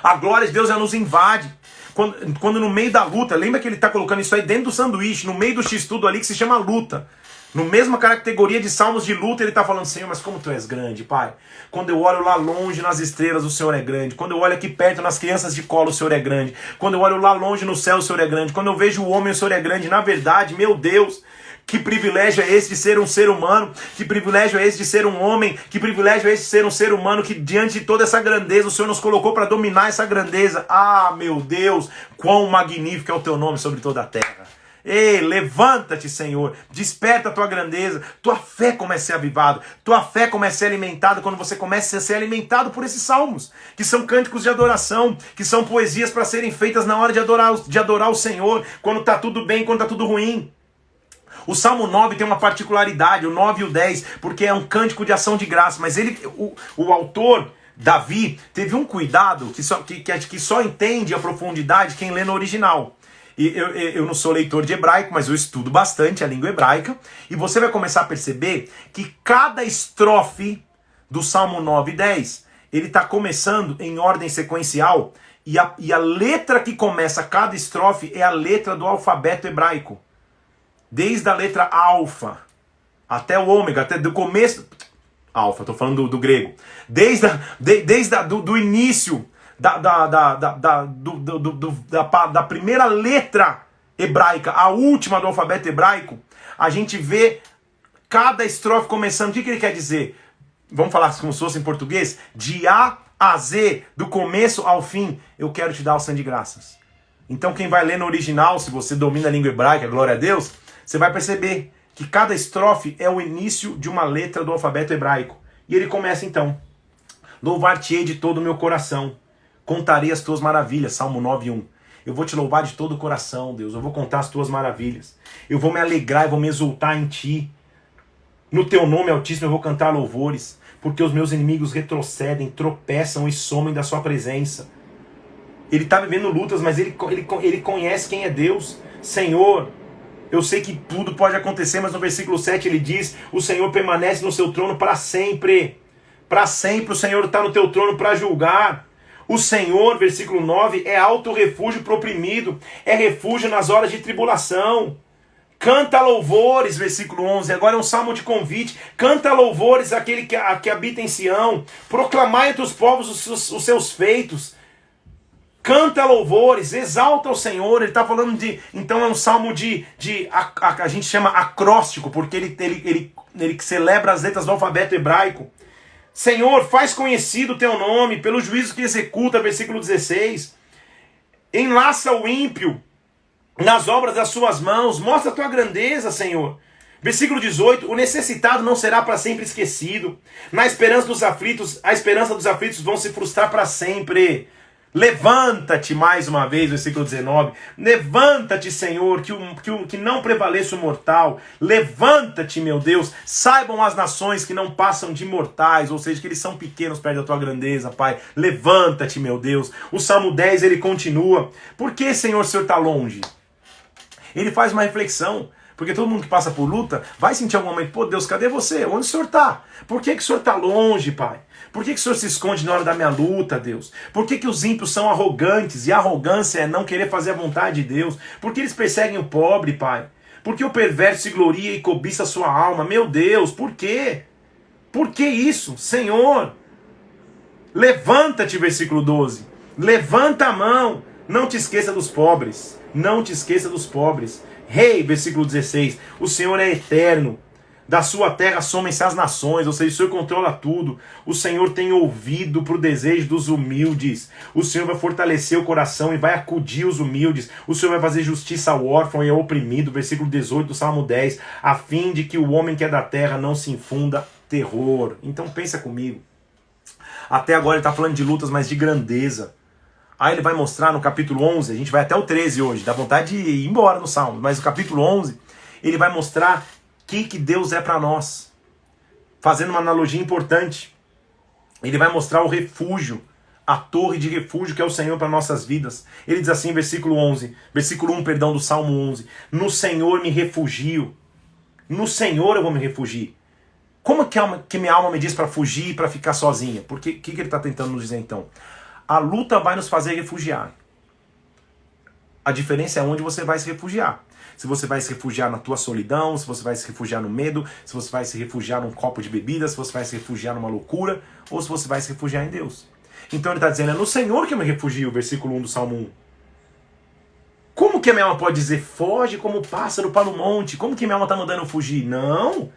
A glória de Deus já nos invade. Quando no meio da luta, lembra que ele está colocando isso aí dentro do sanduíche, no meio do x-tudo ali que se chama luta. No mesma categoria de salmos de luta, ele está falando, Senhor, mas como tu és grande, Pai. Quando eu olho lá longe nas estrelas, o Senhor é grande. Quando eu olho aqui perto nas crianças de colo, o Senhor é grande. Quando eu olho lá longe no céu, o Senhor é grande. Quando eu vejo o homem, o Senhor é grande. Na verdade, meu Deus, que privilégio é esse de ser um ser humano? Que privilégio é esse de ser um homem? Que privilégio é esse de ser um ser humano que diante de toda essa grandeza, o Senhor nos colocou para dominar essa grandeza. Ah, meu Deus, quão magnífico é o teu nome sobre toda a terra. Ei, levanta-te, Senhor, desperta a tua grandeza, tua fé começa a ser avivada, tua fé começa a ser alimentada quando você começa a ser alimentado por esses salmos, que são cânticos de adoração, que são poesias para serem feitas na hora de adorar o Senhor, quando está tudo bem, quando está tudo ruim. O Salmo 9 tem uma particularidade, o 9 e o 10, porque é um cântico de ação de graça, mas o autor, Davi, teve um cuidado que só entende a profundidade quem lê no original. E eu não sou leitor de hebraico, mas eu estudo bastante a língua hebraica, e você vai começar a perceber que cada estrofe do Salmo 9 e 10, ele está começando em ordem sequencial, e a letra que começa cada estrofe é a letra do alfabeto hebraico. Desde a letra alfa até o ômega, até do começo... Alfa, estou falando do grego. Desde do início da primeira letra hebraica, a última do alfabeto hebraico, a gente vê cada estrofe começando. O que ele quer dizer? Vamos falar como se fosse em português? De A a Z, do começo ao fim, eu quero te dar o sangue de graças. Então quem vai ler no original, se você domina a língua hebraica, glória a Deus, você vai perceber que cada estrofe é o início de uma letra do alfabeto hebraico. E ele começa então: louvar-te-ei de todo o meu coração, contarei as tuas maravilhas, Salmo 9:1. Eu vou te louvar de todo o coração, Deus, eu vou contar as tuas maravilhas. Eu vou me alegrar e vou me exultar em ti. No teu nome altíssimo eu vou cantar louvores, porque os meus inimigos retrocedem, tropeçam e somem da sua presença. Ele está vivendo lutas, mas ele conhece quem é Deus. Senhor, eu sei que tudo pode acontecer, mas no versículo 7 ele diz: o Senhor permanece no seu trono para sempre. Para sempre o Senhor está no teu trono para julgar. O Senhor, versículo 9, é alto refúgio para o oprimido, é refúgio nas horas de tribulação. Canta louvores, versículo 11, agora é um salmo de convite. Canta louvores àquele que habita em Sião. Proclamai entre os povos os seus feitos. Canta louvores, exalta o Senhor. Ele está falando de... Então é um salmo a gente chama acróstico, porque ele celebra as letras do alfabeto hebraico. Senhor, faz conhecido o teu nome, pelo juízo que executa, versículo 16. Enlaça o ímpio nas obras das suas mãos, mostra a tua grandeza, Senhor. Versículo 18, o necessitado não será para sempre esquecido. A esperança dos aflitos vão se frustrar para sempre. Levanta-te mais uma vez, versículo 19. Levanta-te, Senhor, que não prevaleça o mortal. Levanta-te, meu Deus. Saibam as nações que não passam de mortais, ou seja, que eles são pequenos perto da tua grandeza, Pai. Levanta-te, meu Deus. O Salmo 10, ele continua. Por que, Senhor, o Senhor está longe? Ele faz uma reflexão. Porque todo mundo que passa por luta vai sentir algum momento: pô, Deus, cadê você? Onde o Senhor está? Por que o Senhor está longe, Pai? Por que o Senhor se esconde na hora da minha luta, Deus? Por que os ímpios são arrogantes e a arrogância é não querer fazer a vontade de Deus? Por que eles perseguem o pobre, Pai? Por que o perverso se gloria e cobiça a sua alma? Meu Deus, por quê? Por que isso? Senhor, levanta-te, versículo 12. Levanta a mão, não te esqueça dos pobres. Não te esqueça dos pobres. Rei, versículo 16, o Senhor é eterno, da sua terra somem-se as nações, ou seja, o Senhor controla tudo. O Senhor tem ouvido para o desejo dos humildes. O Senhor vai fortalecer o coração e vai acudir os humildes. O Senhor vai fazer justiça ao órfão e ao oprimido, versículo 18 do Salmo 10, a fim de que o homem que é da terra não se infunda terror. Então pensa comigo, até agora ele está falando de lutas, mas de grandeza. Aí ele vai mostrar no capítulo 11, a gente vai até o 13 hoje, dá vontade de ir embora no Salmo, mas no capítulo 11, ele vai mostrar que Deus é para nós, fazendo uma analogia importante. Ele vai mostrar o refúgio, a torre de refúgio que é o Senhor para nossas vidas. Ele diz assim, versículo 1, perdão, do Salmo 11, no Senhor me refugio, no Senhor eu vou me refugiar. Como que minha alma me diz para fugir e para ficar sozinha? Porque o que ele está tentando nos dizer então? A luta vai nos fazer refugiar. A diferença é onde você vai se refugiar. Se você vai se refugiar na tua solidão, se você vai se refugiar no medo, se você vai se refugiar num copo de bebida, se você vai se refugiar numa loucura, ou se você vai se refugiar em Deus. Então ele está dizendo, é no Senhor que eu me refugio, versículo 1 do Salmo 1. Como que a minha alma pode dizer, foge como pássaro para o monte? Como que minha alma está mandando fugir? Não!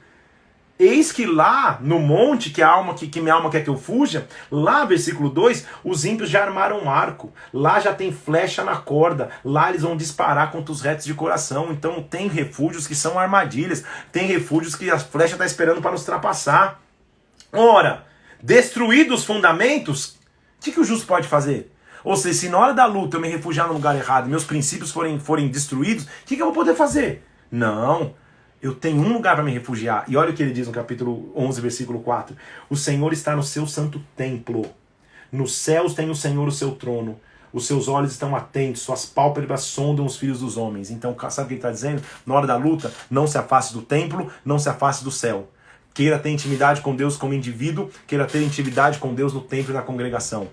Eis que lá no monte, que minha alma quer que eu fuja, lá, versículo 2, os ímpios já armaram um arco, lá já tem flecha na corda, lá eles vão disparar contra os retos de coração. Então tem refúgios que são armadilhas, tem refúgios que a flecha está esperando para nos ultrapassar. Ora, destruídos os fundamentos, o que o justo pode fazer? Ou seja, se na hora da luta eu me refugiar no lugar errado e meus princípios forem destruídos, o que eu vou poder fazer? Não. Eu tenho um lugar para me refugiar. E olha o que ele diz no capítulo 11, versículo 4. O Senhor está no seu santo templo. Nos céus tem o Senhor o seu trono. Os seus olhos estão atentos. Suas pálpebras sondam os filhos dos homens. Então, sabe o que ele está dizendo? Na hora da luta, não se afaste do templo, não se afaste do céu. Queira ter intimidade com Deus como indivíduo. Queira ter intimidade com Deus no templo e na congregação.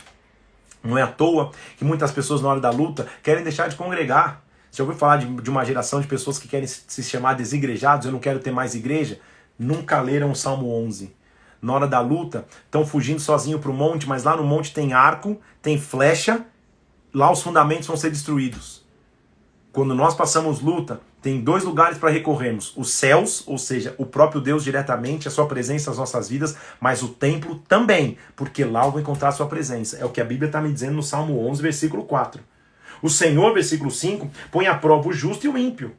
Não é à toa que muitas pessoas na hora da luta querem deixar de congregar. Você já ouviu falar de uma geração de pessoas que querem se chamar desigrejados? Eu não quero ter mais igreja. Nunca leram o Salmo 11. Na hora da luta, estão fugindo sozinho para o monte, mas lá no monte tem arco, tem flecha, lá os fundamentos vão ser destruídos. Quando nós passamos luta, tem 2 lugares para recorrermos. Os céus, ou seja, o próprio Deus diretamente, a sua presença nas nossas vidas, mas o templo também, porque lá eu vou encontrar a sua presença. É o que a Bíblia está me dizendo no Salmo 11, versículo 4. O Senhor, versículo 5, põe à prova o justo e o ímpio.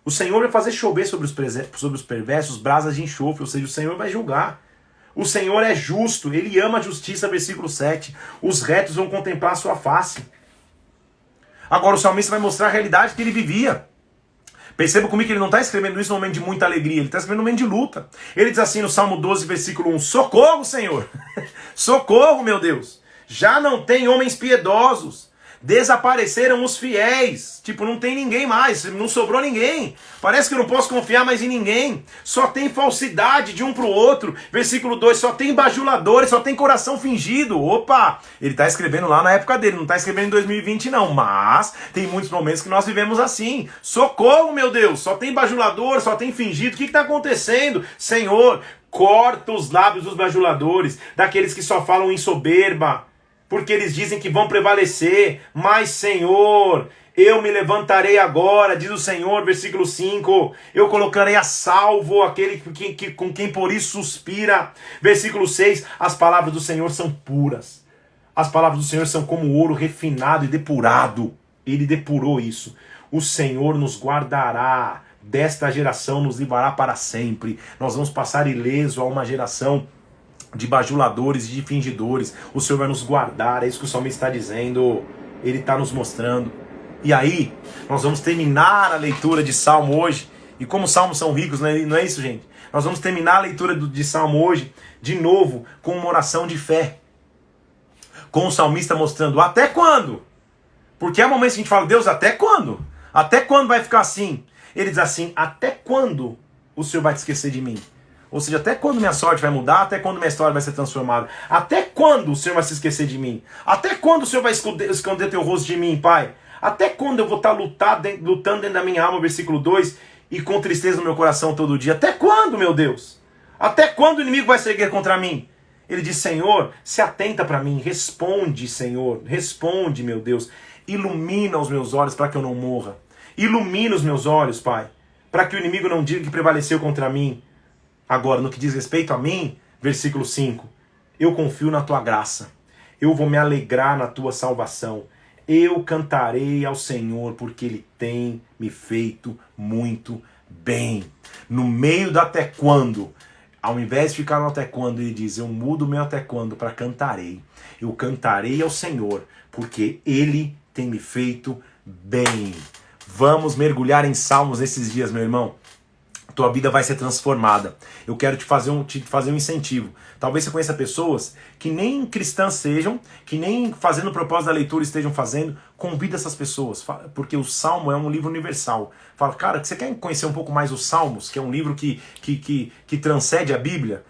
O Senhor vai fazer chover sobre os perversos brasas de enxofre, ou seja, o Senhor vai julgar. O Senhor é justo, Ele ama a justiça, versículo 7. Os retos vão contemplar a sua face. Agora o salmista vai mostrar a realidade que ele vivia. Perceba comigo que ele não está escrevendo isso no momento de muita alegria, ele está escrevendo no momento de luta. Ele diz assim no Salmo 12, versículo 1, socorro, Senhor, socorro, meu Deus, já não tem homens piedosos, desapareceram os fiéis, tipo, não tem ninguém mais, não sobrou ninguém, parece que eu não posso confiar mais em ninguém, só tem falsidade de um para o outro, versículo 2, só tem bajuladores, só tem coração fingido. Opa, ele está escrevendo lá na época dele, não está escrevendo em 2020 não, mas tem muitos momentos que nós vivemos assim, socorro, meu Deus, só tem bajulador, só tem fingido, o que está acontecendo? Senhor, corta os lábios dos bajuladores, daqueles que só falam em soberba, porque eles dizem que vão prevalecer, mas Senhor, eu me levantarei agora, diz o Senhor, versículo 5, eu colocarei a salvo aquele com quem por isso suspira. Versículo 6, as palavras do Senhor são puras, as palavras do Senhor são como ouro refinado e depurado, Ele depurou isso. O Senhor nos guardará, desta geração nos livrará para sempre, nós vamos passar ileso a uma geração de bajuladores e de fingidores. O Senhor vai nos guardar, é isso que o salmista está dizendo, ele está nos mostrando. E aí, nós vamos terminar a leitura de Salmo hoje, e como os salmos são ricos, não é isso, gente? Nós vamos terminar a leitura de Salmo hoje, de novo, com uma oração de fé, com o salmista mostrando, até quando? Porque há momentos que a gente fala, Deus, até quando? Até quando vai ficar assim? Ele diz assim, até quando o Senhor vai te esquecer de mim? Ou seja, até quando minha sorte vai mudar? Até quando minha história vai ser transformada? Até quando o Senhor vai se esquecer de mim? Até quando o Senhor vai esconder teu rosto de mim, Pai? Até quando eu vou estar lutando dentro da minha alma, versículo 2, e com tristeza no meu coração todo dia? Até quando, meu Deus? Até quando o inimigo vai se erguer contra mim? Ele diz, Senhor, se atenta para mim, responde, Senhor, responde, meu Deus. Ilumina os meus olhos para que eu não morra. Ilumina os meus olhos, Pai, para que o inimigo não diga que prevaleceu contra mim. Agora, no que diz respeito a mim, versículo 5, eu confio na tua graça, eu vou me alegrar na tua salvação, eu cantarei ao Senhor porque Ele tem me feito muito bem. No meio do até quando, ao invés de ficar no até quando, ele diz, eu mudo o meu até quando para cantarei. Eu cantarei ao Senhor porque Ele tem me feito bem. Vamos mergulhar em salmos esses dias, meu irmão. Tua vida vai ser transformada. Eu quero te fazer um incentivo. Talvez você conheça pessoas que nem cristãs sejam, que nem fazendo o propósito da leitura estejam fazendo. Convida essas pessoas, porque o Salmo é um livro universal. Fala, cara, você quer conhecer um pouco mais os Salmos, que é um livro que transcende a Bíblia?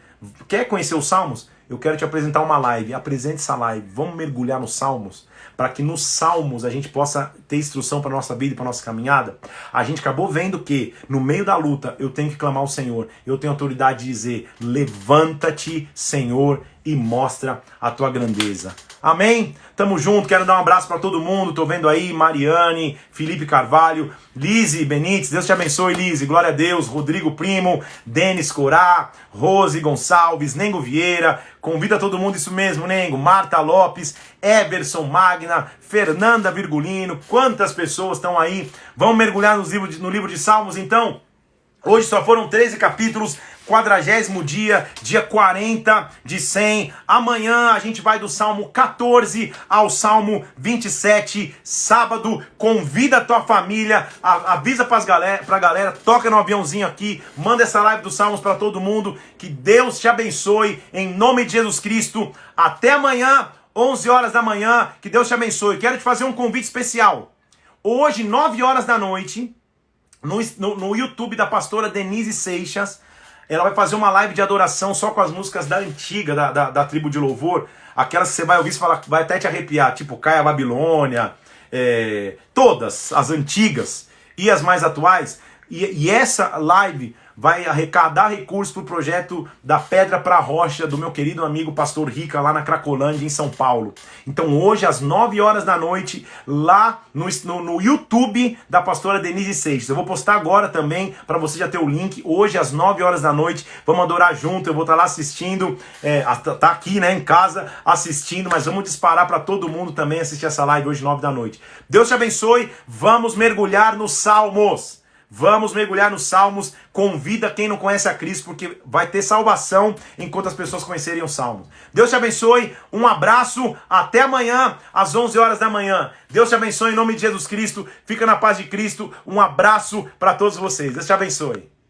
Quer conhecer os Salmos? Eu quero te apresentar uma live. Apresente essa live. Vamos mergulhar nos Salmos, para que nos Salmos a gente possa ter instrução para a nossa vida e para a nossa caminhada. A gente acabou vendo que no meio da luta eu tenho que clamar ao Senhor. Eu tenho autoridade de dizer, levanta-te, Senhor, e mostra a tua grandeza. Amém? Tamo junto, quero dar um abraço para todo mundo. Tô vendo aí Mariane, Felipe Carvalho, Lise Benites, Deus te abençoe, Lise, glória a Deus. Rodrigo Primo, Denis Corá, Rose Gonçalves, Nengo Vieira, convida todo mundo, isso mesmo, Nengo, Marta Lopes, Everson Magna, Fernanda Virgulino, quantas pessoas estão aí. Vamos mergulhar no livro de Salmos, então? Hoje só foram 13 capítulos, 40º dia, dia 40 de 100. Amanhã a gente vai do Salmo 14 ao Salmo 27, sábado. Convida a tua família, avisa pra galera, toca no aviãozinho aqui, manda essa live dos Salmos para todo mundo. Que Deus te abençoe, em nome de Jesus Cristo. Até amanhã, 11 horas da manhã, que Deus te abençoe. Quero te fazer um convite especial. Hoje, 9 horas da noite, no YouTube da pastora Denise Seixas, ela vai fazer uma live de adoração só com as músicas da antiga, da tribo de louvor, aquelas que você vai ouvir e vai até te arrepiar, tipo Caia Babilônia, todas as antigas e as mais atuais. E essa live vai arrecadar recursos para o projeto da Pedra para a Rocha, do meu querido amigo Pastor Rica, lá na Cracolândia, em São Paulo. Então hoje, às 9 horas da noite, lá no YouTube da pastora Denise Seixas. Eu vou postar agora também, para você já ter o link. Hoje, às 9 horas da noite, vamos adorar junto. Eu vou estar lá assistindo, tá aqui, né, em casa, assistindo, mas vamos disparar para todo mundo também assistir essa live hoje, 9 da noite. Deus te abençoe, vamos mergulhar nos Salmos. Vamos mergulhar nos Salmos, convida quem não conhece a Cristo, porque vai ter salvação enquanto as pessoas conhecerem os Salmos. Deus te abençoe, um abraço, até amanhã, às 11 horas da manhã. Deus te abençoe em nome de Jesus Cristo, fica na paz de Cristo, um abraço para todos vocês. Deus te abençoe.